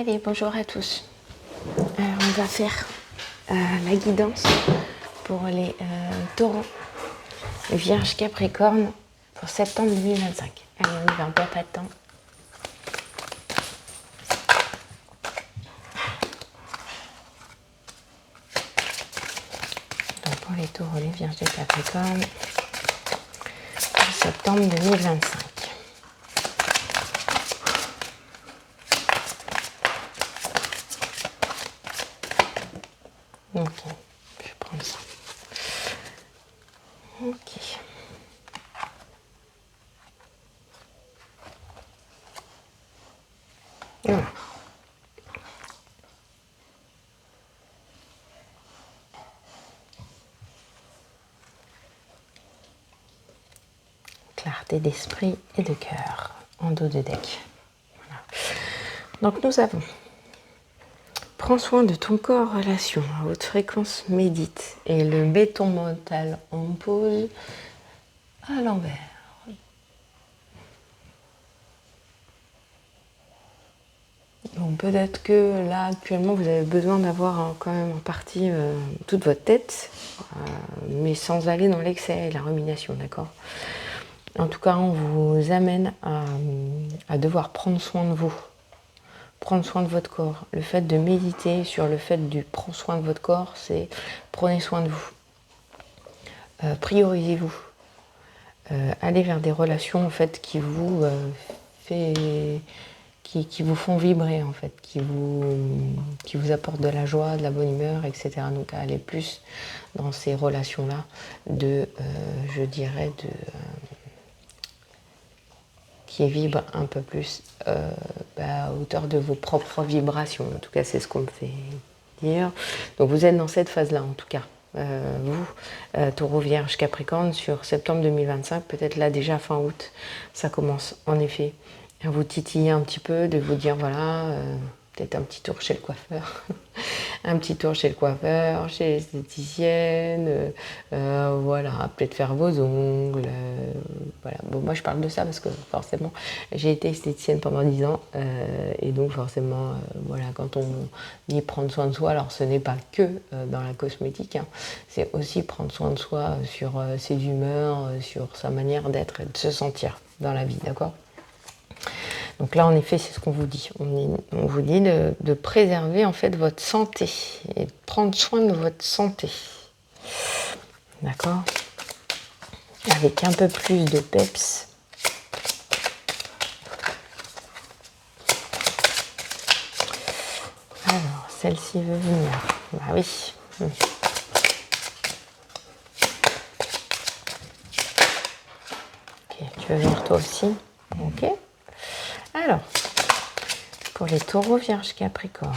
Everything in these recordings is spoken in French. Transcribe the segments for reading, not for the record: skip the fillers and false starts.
Allez, bonjour à tous. Alors, on va faire la guidance pour les taureaux, les vierges capricornes pour septembre 2025. Allez, on y va, on perd pas de temps. Donc, pour les taureaux, les vierges et capricornes pour septembre 2025. Ok, je vais prendre ça. Ok. Voilà. Clarté d'esprit et de cœur en dos de deck. Voilà. Donc nous avons prends soin de ton corps, relation à haute fréquence, médite et le béton mental en pause à l'envers. Donc peut-être que là actuellement vous avez besoin d'avoir quand même en partie toute votre tête, mais sans aller dans l'excès et la rumination, d'accord? En tout cas, on vous amène à devoir prendre soin de vous. Prendre soin de votre corps. Le fait de méditer sur le fait du prendre soin de votre corps, c'est prenez soin de vous. Priorisez-vous. Allez vers des relations en fait qui vous qui vous font vibrer en fait, qui vous apportent de la joie, de la bonne humeur, etc. Donc allez plus dans ces relations-là je dirais qui vibrent un peu plus à hauteur de vos propres vibrations. En tout cas, c'est ce qu'on me fait dire. Donc vous êtes dans cette phase-là en tout cas. Vous, Taureau, Vierge, Capricorne, sur septembre 2025, peut-être là déjà fin août, ça commence en effet à vous titiller un petit peu, de vous dire voilà, peut-être un petit tour chez le coiffeur, un petit tour chez le coiffeur, chez l'esthéticienne, voilà, peut-être faire vos ongles, voilà. Bon, moi je parle de ça parce que forcément j'ai été esthéticienne pendant 10 ans et donc forcément voilà, quand on dit prendre soin de soi, alors ce n'est pas que dans la cosmétique, hein, c'est aussi prendre soin de soi sur ses humeurs, sur sa manière d'être et de se sentir dans la vie, d'accord? Donc là, en effet, c'est ce qu'on vous dit. On vous dit de préserver en fait votre santé et de prendre soin de votre santé. D'accord? Avec un peu plus de peps. Alors, celle-ci veut venir. Bah oui. Ok, tu veux venir toi aussi? Ok. Alors, pour les taureaux, vierges, capricornes.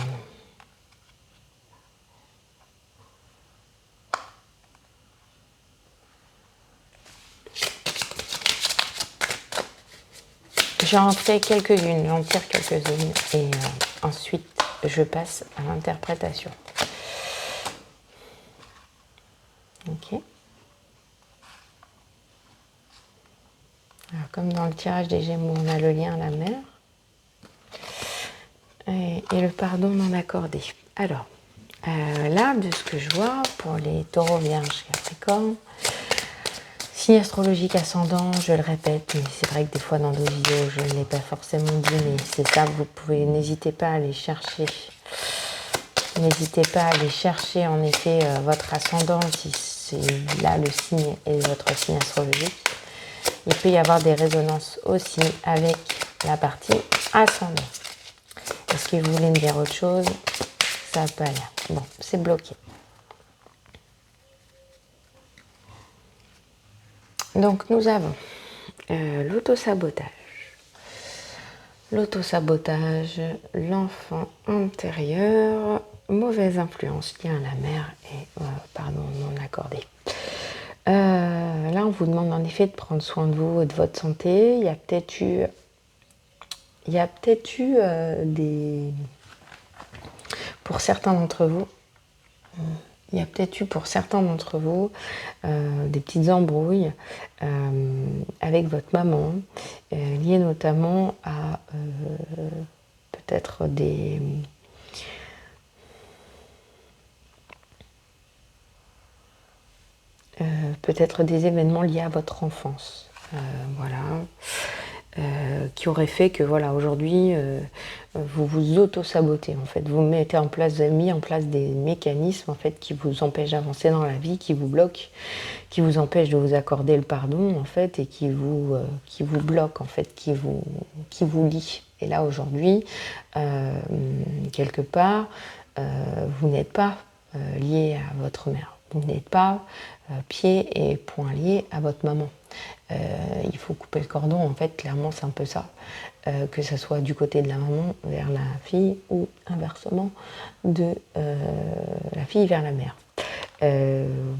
J'en fais quelques-unes, j'en tire quelques-unes et ensuite je passe à l'interprétation. Ok. Alors, comme dans le tirage des Gémeaux, on a le lien à la mer et le pardon non accordé. Alors, là, de ce que je vois, pour les taureaux, vierges, capricornes, signe astrologique ascendant, je le répète, mais c'est vrai que des fois dans nos vidéos, je ne l'ai pas forcément dit, mais c'est ça, vous pouvez, n'hésitez pas à aller chercher. N'hésitez pas à aller chercher en effet votre ascendant, si c'est là le signe et votre signe astrologique. Il peut y avoir des résonances aussi avec la partie ascendant. Est-ce que vous voulez me dire autre chose? Ça n'a pas l'air. Bon, c'est bloqué. Donc nous avons l'autosabotage. L'autosabotage, l'enfant intérieur, mauvaise influence liée à la mère et pardon non accordé. Là, on vous demande en effet de prendre soin de vous et de votre santé. Il y a peut-être eu des... Pour certains d'entre vous, des petites embrouilles avec votre maman, liées notamment à peut-être des... peut-être des événements liés à votre enfance. Voilà. Qui aurait fait que voilà, aujourd'hui vous vous auto-sabotez en fait, vous mettez en place, vous avez mis en place des mécanismes en fait qui vous empêchent d'avancer dans la vie, qui vous bloquent, qui vous empêchent de vous accorder le pardon en fait et qui vous bloquent en fait, qui vous lient. Et là aujourd'hui, quelque part, vous n'êtes pas lié à votre mère, vous n'êtes pas pieds et poings liés à votre maman. Il faut couper le cordon, en fait, clairement, c'est un peu ça. Que ce soit du côté de la maman vers la fille ou inversement de la fille vers la mère.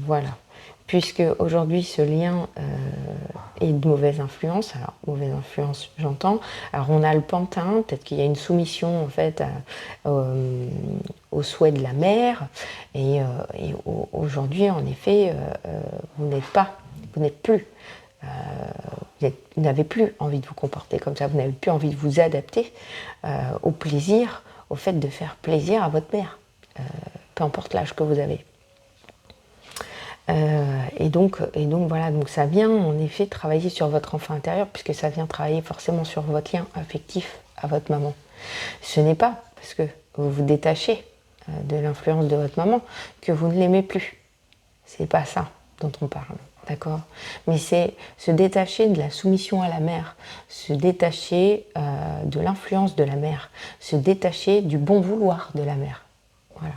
Voilà. Puisque aujourd'hui, ce lien est de mauvaise influence. Alors, mauvaise influence, j'entends. Alors, on a le pantin, peut-être qu'il y a une soumission, en fait, au souhait de la mère. Et aujourd'hui, en effet, vous n'êtes plus. Vous n'avez plus envie de vous comporter comme ça, vous n'avez plus envie de vous adapter au plaisir, au fait de faire plaisir à votre mère, peu importe l'âge que vous avez. Et donc voilà, donc ça vient en effet travailler sur votre enfant intérieur, puisque ça vient travailler forcément sur votre lien affectif à votre maman. Ce n'est pas parce que vous vous détachez de l'influence de votre maman que vous ne l'aimez plus. C'est pas ça dont on parle. D'accord? Mais c'est se détacher de la soumission à la mère, se détacher de l'influence de la mère, se détacher du bon vouloir de la mère. Voilà.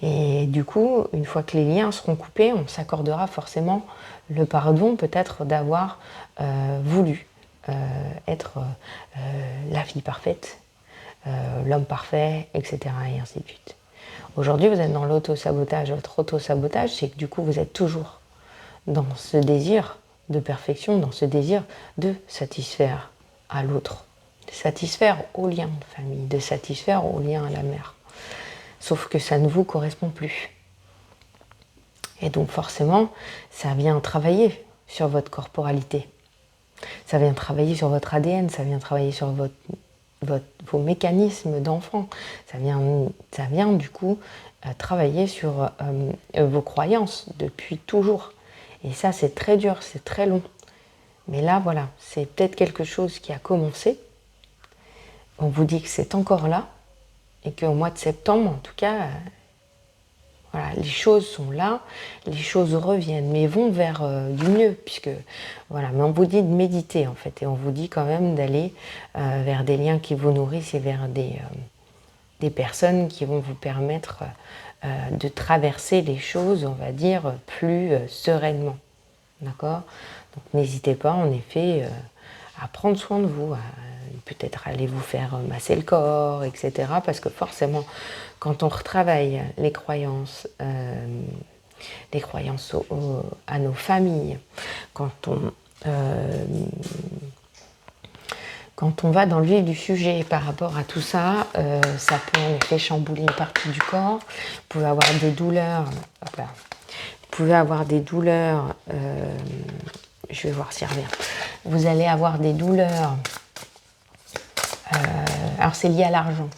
Et du coup, une fois que les liens seront coupés, on s'accordera forcément le pardon peut-être d'avoir voulu être la fille parfaite, l'homme parfait, etc. et ainsi de suite. Aujourd'hui, vous êtes dans l'auto-sabotage. Votre auto-sabotage, c'est que du coup, vous êtes toujours dans ce désir de perfection, dans ce désir de satisfaire à l'autre, de satisfaire au lien de famille, de satisfaire au lien à la mère. Sauf que ça ne vous correspond plus. Et donc forcément, ça vient travailler sur votre corporalité. Ça vient travailler sur votre ADN, ça vient travailler sur vos mécanismes d'enfant. Ça vient du coup travailler sur vos croyances depuis toujours. Et ça, c'est très dur, c'est très long. Mais là, voilà, c'est peut-être quelque chose qui a commencé. On vous dit que c'est encore là et qu'au mois de septembre, en tout cas, voilà, les choses sont là, les choses reviennent, mais vont vers du mieux, puisque voilà. Mais on vous dit de méditer en fait, et on vous dit quand même d'aller vers des liens qui vous nourrissent et vers des personnes qui vont vous permettre de traverser les choses, on va dire, plus sereinement. D'accord? Donc n'hésitez pas en effet à prendre soin de vous, peut-être aller vous faire masser le corps, etc. Parce que forcément, quand on retravaille les croyances à nos familles, quand on va dans le vif du sujet par rapport à tout ça, ça peut en effet chambouler une partie du corps. Vous pouvez avoir des douleurs. Hop là. Vous pouvez avoir des douleurs. Je vais voir s'il revient. Vous allez avoir des douleurs. Alors c'est lié à l'argent,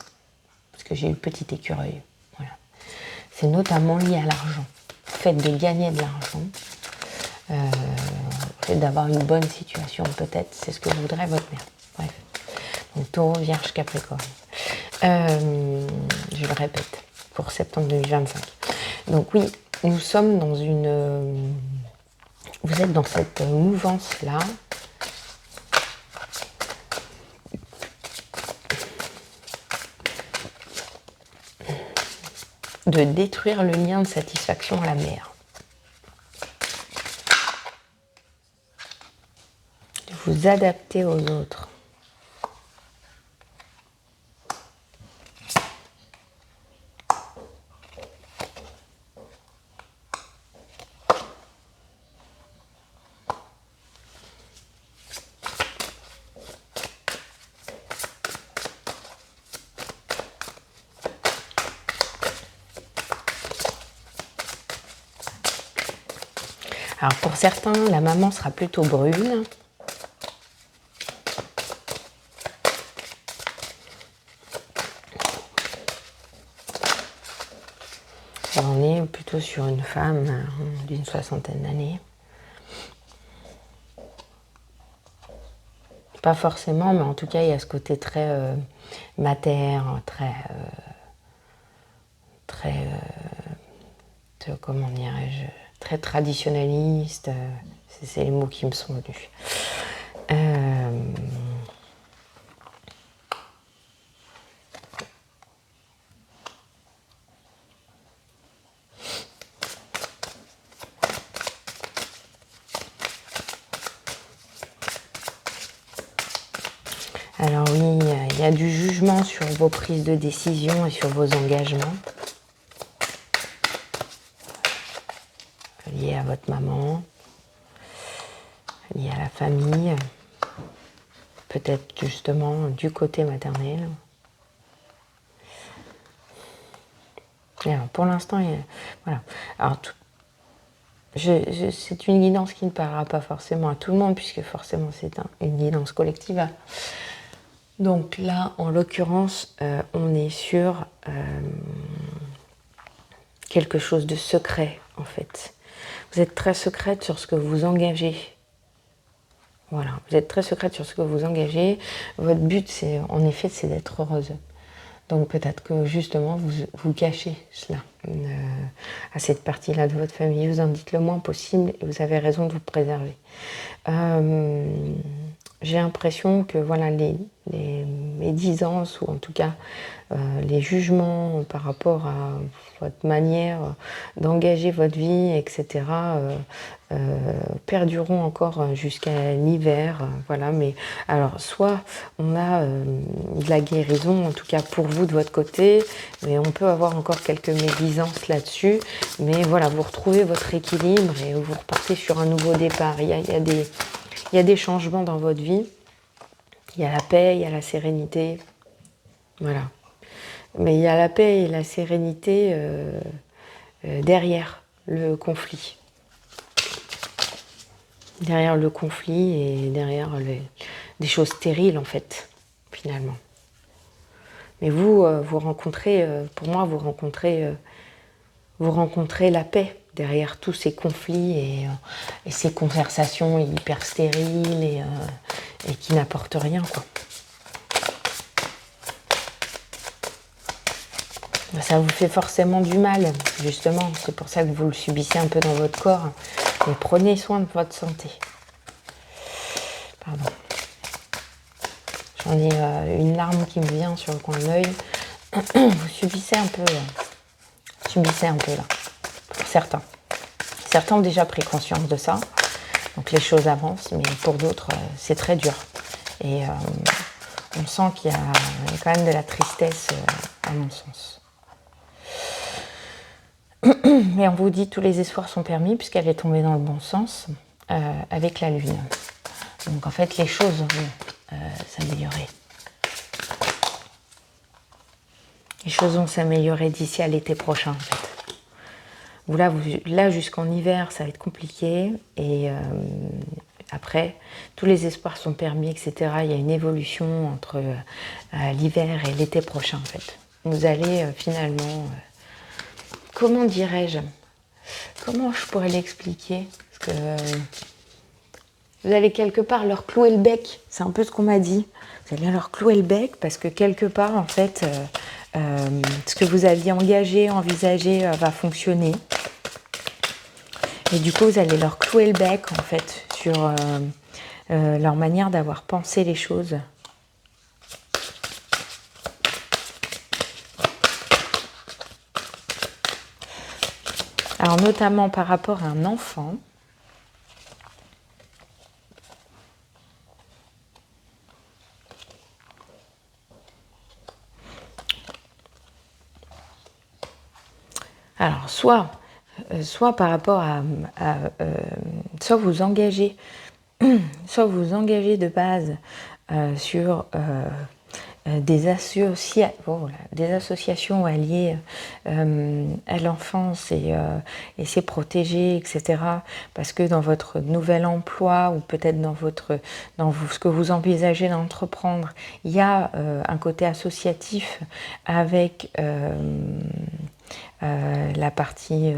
parce que j'ai eu le petit écureuil. Voilà. C'est notamment lié à l'argent. Le fait de gagner de l'argent, le fait d'avoir une bonne situation, peut-être, c'est ce que voudrait votre mère. Bref. Donc Taureau, Vierge, Capricorne. Je le répète, pour septembre 2025. Donc oui, nous sommes dans une... vous êtes dans cette mouvance-là. De détruire le lien de satisfaction à la mère. De vous adapter aux autres. Alors pour certains, la maman sera plutôt brune. plutôt sur une femme d'une 60aine d'années. Pas forcément, mais en tout cas, il y a ce côté très mater, comment dirais-je, très traditionnaliste. C'est les mots qui me sont venus. Alors oui, il y a du jugement sur vos prises de décision et sur vos engagements liés à votre maman, liés à la famille, peut-être justement du côté maternel. Et alors, pour l'instant, voilà. Alors, c'est une guidance qui ne parlera pas forcément à tout le monde, puisque forcément c'est une guidance collective. Donc là, en l'occurrence, on est sur quelque chose de secret, en fait. Vous êtes très secrète sur ce que vous engagez. Voilà, vous êtes très secrète sur ce que vous engagez. Votre but, c'est en effet, c'est d'être heureuse. Donc peut-être que justement, vous cachez cela à cette partie-là de votre famille. Vous en dites le moins possible et vous avez raison de vous préserver. J'ai l'impression que voilà, les médisances, ou en tout cas les jugements par rapport à votre manière d'engager votre vie, etc., perdureront encore jusqu'à l'hiver. Voilà, mais alors, soit on a de la guérison, en tout cas pour vous de votre côté, mais on peut avoir encore quelques médisances là-dessus. Mais voilà, vous retrouvez votre équilibre et vous repartez sur un nouveau départ. Il y a des changements dans votre vie. Il y a la paix, il y a la sérénité. Voilà. Mais il y a la paix et la sérénité derrière le conflit. Derrière le conflit et derrière des choses stériles, en fait, finalement. Mais vous rencontrez, pour moi, vous rencontrez la paix derrière tous ces conflits et ces conversations hyper stériles et qui n'apportent rien, quoi. Ça vous fait forcément du mal, justement. C'est pour ça que vous le subissez un peu dans votre corps. Mais prenez soin de votre santé. Pardon. J'en ai une larme qui me vient sur le coin de l'œil. Vous subissez un peu là. Pour certains. Certains ont déjà pris conscience de ça. Donc les choses avancent, mais pour d'autres, c'est très dur. Et on sent qu'il y a quand même de la tristesse, à mon sens. Mais on vous dit tous les espoirs sont permis puisqu'elle est tombée dans le bon sens avec la lune. Donc en fait les choses vont s'améliorer. Les choses vont s'améliorer d'ici à l'été prochain en fait. Là jusqu'en hiver ça va être compliqué et après tous les espoirs sont permis, etc. Il y a une évolution entre l'hiver et l'été prochain en fait. Vous allez finalement... comment dirais-je? Comment je pourrais l'expliquer? Parce que vous allez quelque part leur clouer le bec. C'est un peu ce qu'on m'a dit. Vous allez leur clouer le bec parce que quelque part, en fait, ce que vous aviez engagé, envisagé va fonctionner. Et du coup, vous allez leur clouer le bec, en fait, sur leur manière d'avoir pensé les choses. Alors notamment par rapport à un enfant. Alors soit par rapport à soit vous engagez de base sur des associations alliées à l'enfance et c'est protégé, etc. Parce que dans votre nouvel emploi ou peut-être dans ce que vous envisagez d'entreprendre, il y a un côté associatif avec la partie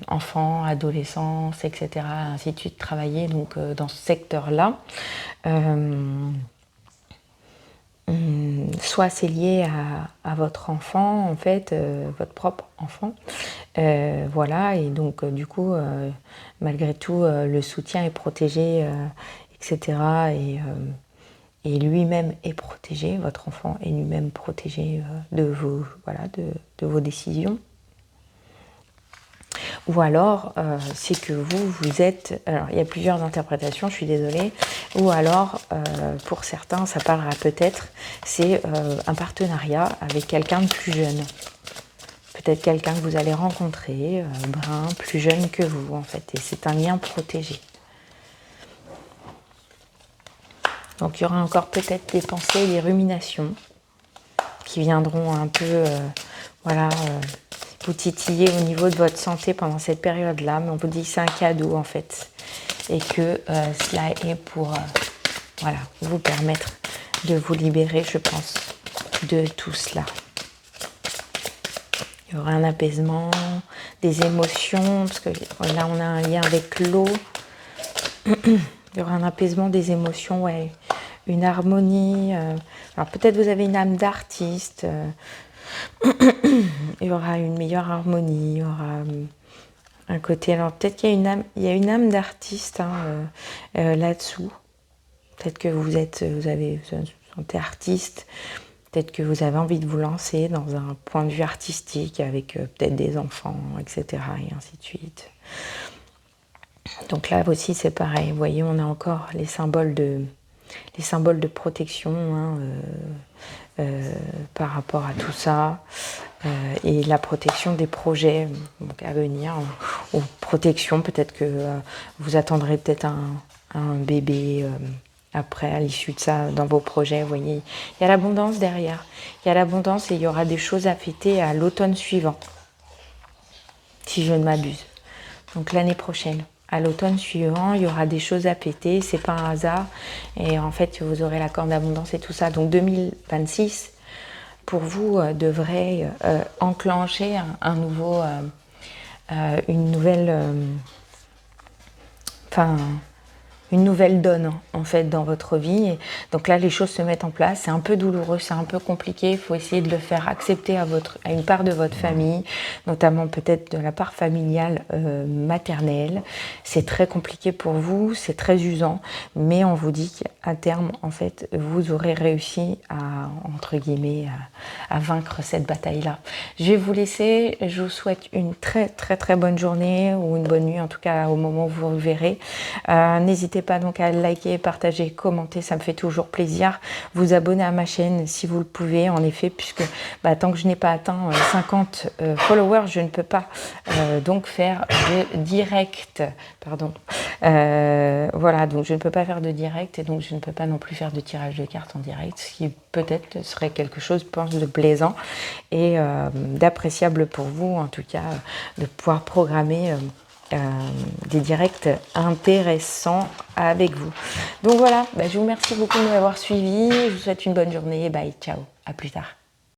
enfant, adolescence, etc., ainsi de suite, travailler donc, dans ce secteur-là. Soit c'est lié à votre enfant, en fait, votre propre enfant. Voilà, et donc du coup, malgré tout, le soutien est protégé, etc. Et lui-même est protégé, votre enfant est lui-même protégé de vos, voilà, de vos décisions. Ou alors, c'est que vous êtes... Alors, il y a plusieurs interprétations, je suis désolée. Ou alors, pour certains, ça parlera peut-être, c'est un partenariat avec quelqu'un de plus jeune. Peut-être quelqu'un que vous allez rencontrer, brun, plus jeune que vous, en fait. Et c'est un lien protégé. Donc, il y aura encore peut-être des pensées, des ruminations qui viendront un peu, voilà... vous titiller au niveau de votre santé pendant cette période-là, mais on vous dit que c'est un cadeau en fait, et que cela est pour voilà, vous permettre de vous libérer, je pense, de tout cela. Il y aura un apaisement, des émotions, parce que là on a un lien avec l'eau. Il y aura un apaisement des émotions, ouais, une harmonie. Alors peut-être vous avez une âme d'artiste. Il y aura une meilleure harmonie, il y aura un côté... Alors peut-être qu'il y a une âme, d'artiste là-dessous. Peut-être que vous sentez artiste. Peut-être que vous avez envie de vous lancer dans un point de vue artistique avec peut-être des enfants, etc. et ainsi de suite. Donc là aussi c'est pareil. Vous voyez, on a encore les symboles de protection par rapport à tout ça. Et la protection des projets donc à venir, ou protection, peut-être que vous attendrez peut-être un bébé après, à l'issue de ça, dans vos projets. Vous voyez, il y a l'abondance derrière. Il y a l'abondance et il y aura des choses à fêter à l'automne suivant, si je ne m'abuse. Donc l'année prochaine. À l'automne suivant, il y aura des choses à péter, c'est pas un hasard. Et en fait, vous aurez la corne d'abondance et tout ça. Donc 2026, pour vous, devrait enclencher un nouveau, une nouvelle donne en fait dans votre vie. Et donc là les choses se mettent en place, c'est un peu douloureux, c'est un peu compliqué, il faut essayer de le faire accepter à une part de votre famille, notamment peut-être de la part familiale maternelle. C'est très compliqué pour vous, c'est très usant, mais on vous dit qu'à terme en fait vous aurez réussi à, entre guillemets, à vaincre cette bataille là. Je vais vous laisser, je vous souhaite une très très très bonne journée, ou une bonne nuit en tout cas au moment où vous le verrez. N'hésitez pas donc à liker, partager, commenter, ça me fait toujours plaisir. Vous abonner à ma chaîne si vous le pouvez, en effet, puisque tant que je n'ai pas atteint 50 followers, je ne peux pas donc faire de direct. Pardon. Voilà, donc je ne peux pas faire de direct, et donc je ne peux pas non plus faire de tirage de cartes en direct, ce qui peut-être serait quelque chose, je pense, de plaisant et d'appréciable pour vous, en tout cas, de pouvoir programmer des directs intéressants avec vous. Donc voilà, je vous remercie beaucoup de m'avoir suivi, je vous souhaite une bonne journée, bye, ciao, à plus tard.